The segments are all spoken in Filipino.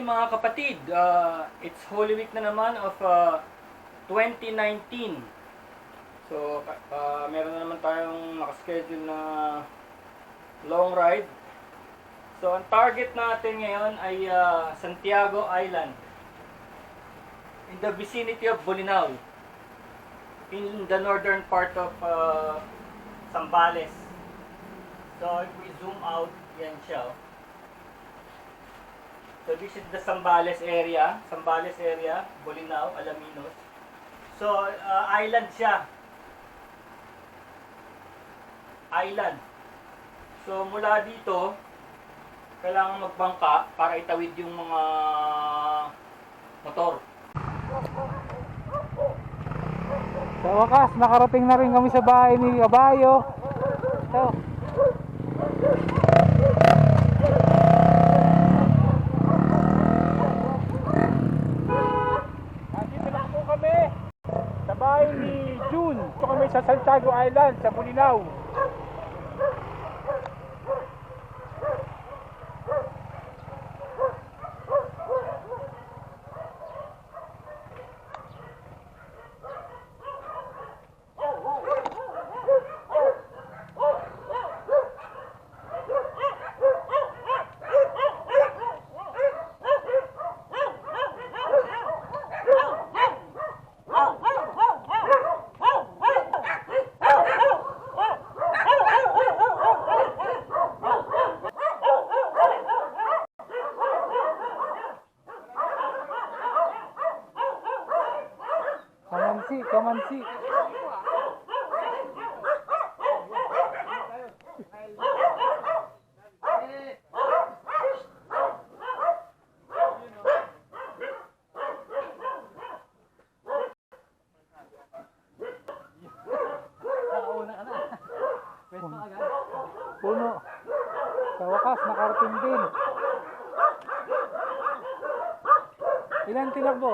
mga kapatid, it's Holy Week na naman of 2019. So, meron na naman tayong nakaschedule na long ride. So, ang target natin ngayon ay Santiago Island, in the vicinity of Bolinao, in the northern part of Zambales. So, if we zoom out, yan siya. So, this is the Zambales area, Bolinao, Alaminos. So, island siya. Island. So, mula dito, kailangan magbangka para itawid yung mga motor. Sa wakas, nakarating na rin kami sa bahay ni Kabayo. Ito. Nandito na po kami sa bahay ni June. Ito kami sa Santiago Island, sa Bolinao. Kamansi. Puno. Sa wakas, nakarating din. Ilan tinakbo?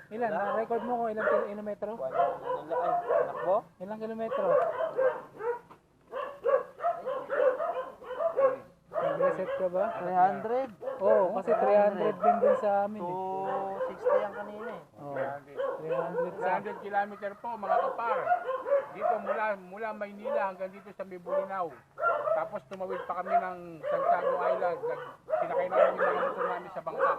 Ilan? Record mo ko ilang kilometro? Ilang kilometro? Nag-reset ka ba? 300. Oo, kasi 300 din sa amin eh. 260 ang kanina eh. Oo, 300 sa 300 kilometer po mga kapar. Dito mula Maynila hanggang dito sa Bolinao. Tapos tumawid pa kami ng Santiago Island. Sinakay namin yung mga motor namin sa bangka.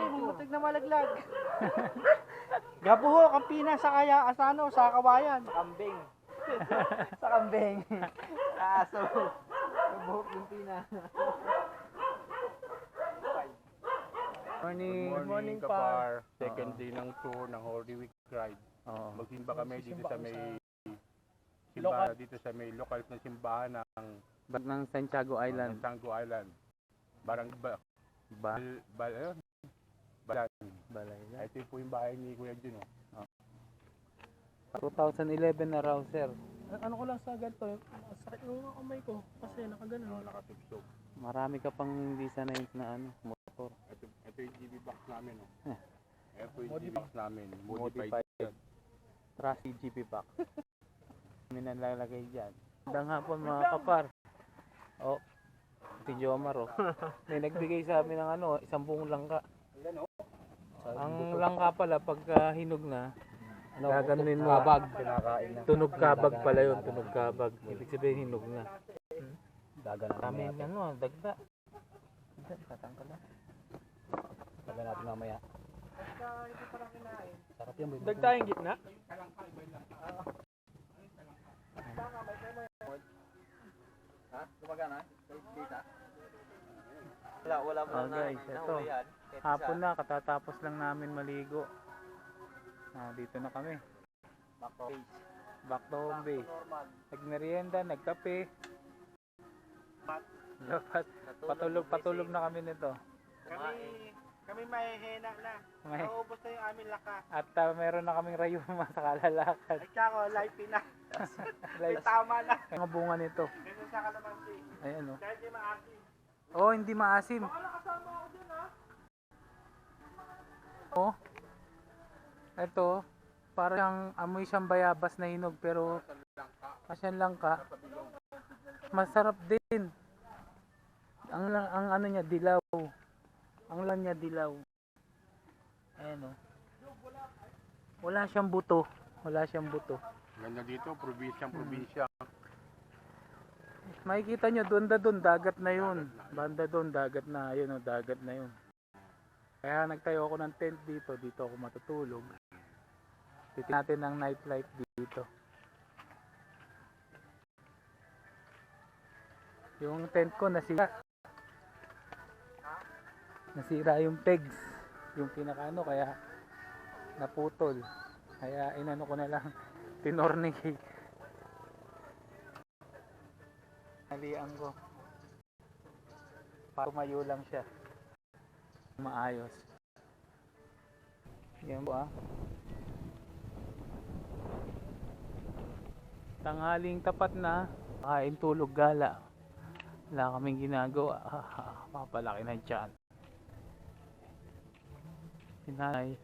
Butik na malaglag. Gabuho, Kampina sa kaya asano sa Kawayan. Sa Kambing. Sa Kambing. Sa aso. Gabuho, Kampina. Morning. Good morning kapar. Second day ng tour ng Holy Week ride. Magsimba kami dito sa may simbahan, dito sa may local na simbahan ng Santiago Island. Santiago Island. Barang Balay. Ito po yung bahay ni Kuya Jun. 2011 na raw, sir. Ano ko lang sa ganito, sakit yung mga kamay ko kasi nakagano, Nakatipsog. Marami ka pang hindi sanay na motor. Ito yung GB box namin. Ito yung GB box namin. Modified. Trusty GP pack. Kami nalalagay dyan. Magandang hapon mga kapar. Si Jomar may nagbigay sa amin ng 10 langka. Ang langka pala pagka hinog na, gaganunin mo. Tunog kabag pala yun, tunog kabag. Ibig sabihin hinog na. Kami dagda. Tatangkal na. Sabi natin mamaya. Sarap yan. Dagtayong gitna? Gumagana? Data? Wala mo na. Guys, ito. Hapon na, katatapos lang namin maligo. Dito na kami. Back to home base. Nagmerienda, nagkape. Dapat patulog na kami nito. Kami mahihina na. Naubos na yung aming laka. At meron na kaming rayuma sa kalalakad. At saka, life na. Tama na. Mga bunga nito. Ganun sa kalamansi. Ayan Dahil di maasim. hindi maasim. Baka kasama ako dun Ito, parang amoy siyang bayabas na hinog pero Asyan lang ka. Masarap din. Ang ano niya dilaw. Ang lan niya dilaw. Ayan o. Wala siyang buto. Wala siyang buto. Ganda dito, probinsya. Makikita nyo, doon dagat na yun. Banda doon, dagat na. Ayun o, dagat na yun. Kaya nagtayo ako ng tent dito. Dito ako matutulog. Titignan natin ang nightlife dito. Yung tent ko nasira. Nasira yung pegs. Yung pinakaano, kaya naputol. Kaya inano ko na lang. Tinornicate. Nalian ko. Para tumayo lang siya. Maayos. Yan po ah. Tanghaling tapat na. Kain, tulog, gala. Wala kaming ginagawa. Papalaki ng tiyan. Sinanay.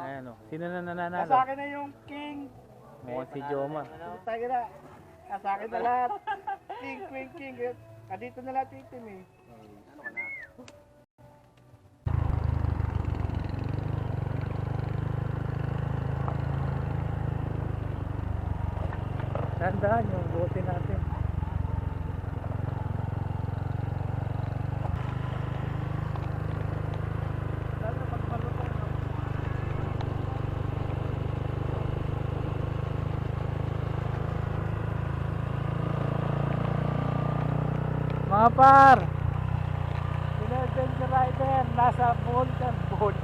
Ayan o. Sino na nananalo? Nasa akin na yung king. Mukhang si Jomar. Tayo na. Nasa akin na lahat. King, queen, king. Dito na lahat yung team eh. Tandaan yung bote natin. Mga par, Adventure Rider, nasa Volcan Board.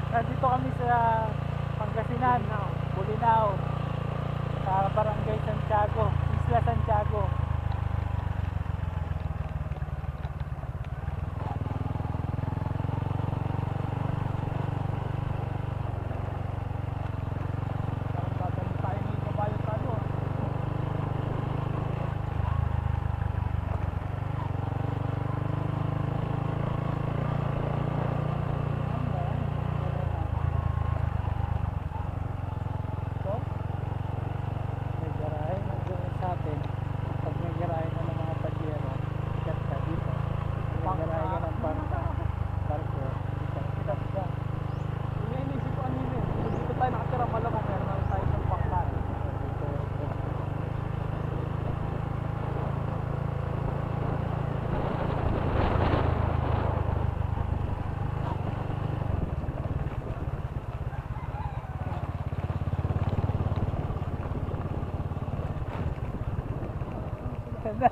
Nandito kami sa Pangasinan, Bolinao, sa Barangay Santiago, Isla Santiago. Ganda.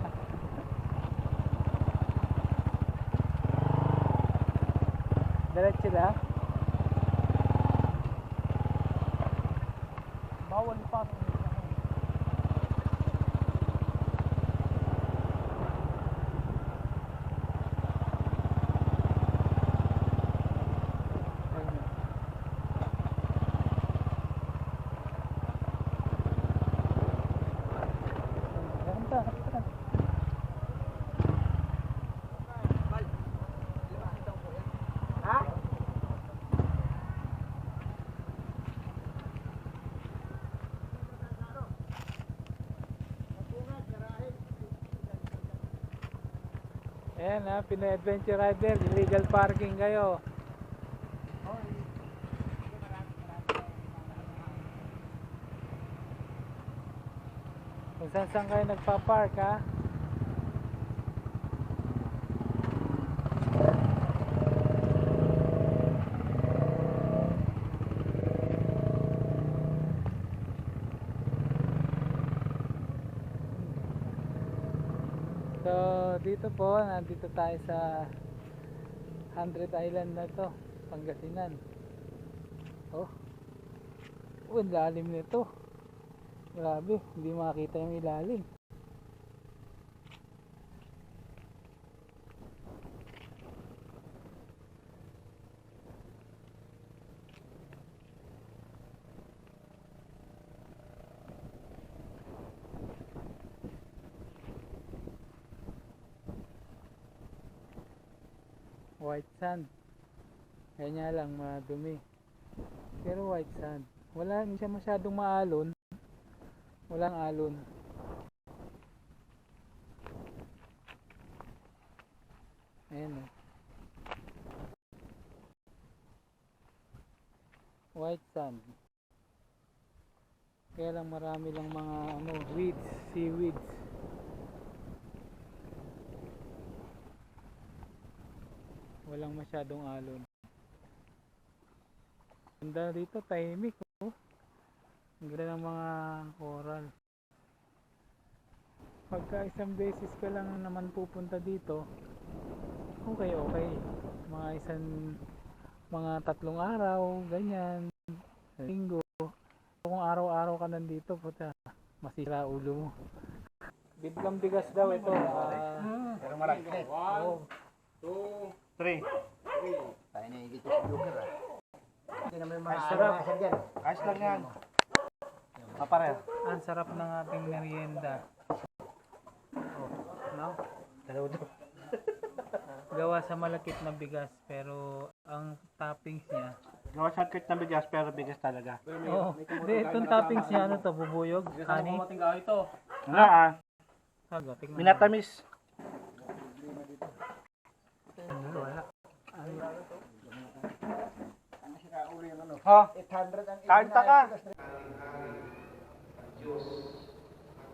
Diretso na. Bawal ipasok. Ayan ha, Pinoy Adventure Rider, illegal parking kayo. Kung saan kayo nagpa-park ha. So dito po, nandito tayo sa 100 Island na to, Pangasinan. Oh, ang lalim nito. Grabe, hindi makita yung ilalim. White sand. Kanya lang madumi. Pero white sand. Wala, hindi siya masyadong maalon. Walang alon. Ayan o. White sand. Kaya lang marami lang mga weeds, seaweeds. Walang masyadong alon. Ganda dito, tahimik oh. Ang ganda ng mga coral. Pagka isang beses ka lang naman pupunta dito, okay. Mga 3 araw, ganyan, linggo. Kung araw-araw ka nandito, puta, masira ulo mo. Biglang bigas daw ito. Pero malaki. Oh, 3. Tayo na higit sa lugar ah. Hindi naman yung mga sarap. dyan. Ayos lang yan. Papare. ang sarap ng ating merienda. Oh, no? Gawa sa malakit na bigas, pero ang toppings niya, Gawa sa kit na bigas pero bigas talaga. oh, di, itong toppings niya, ano to, bubuyog, honey, Wala ah. sago, tingnan mo. Minatamis. Wala. Ha? 800 ang kanta ka. Diyos,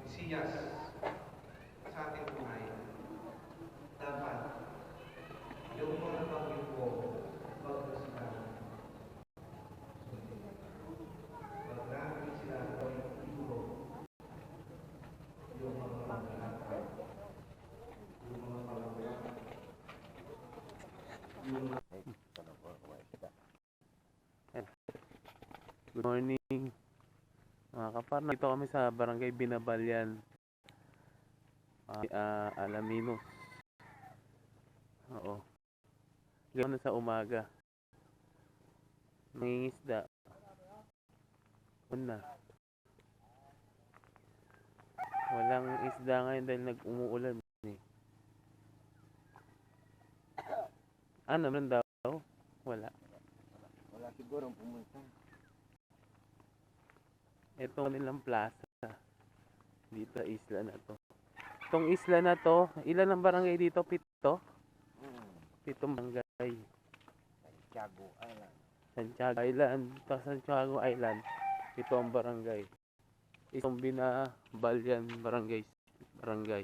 Mesiyas, sa ating buhay, dapat yung mga bagay po, magkasipan. Pag namin sila ay ituro, yung mga pangalaman, yung mga pangalaman, Good morning mga kapartner. Dito kami sa barangay Binabalyan, Alaminos. Oo. Ganoon na sa umaga. Nangingisda. Una. Walang isda ngayon dahil nag-umuulan eh. Ano naman daw? Wala. Wala siguro pumunta. Ito nilang plaza. Dito sa isla na to. Itong isla na to, ilan ang barangay dito? 7? 7 barangay. Santiago Island. Santiago Island. Sa Santiago Island, ito ang barangay. Itong Binabalyan barangay.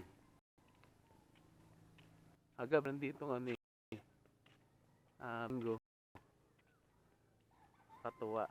Agad nandito nga ni Minggo. Katuwa.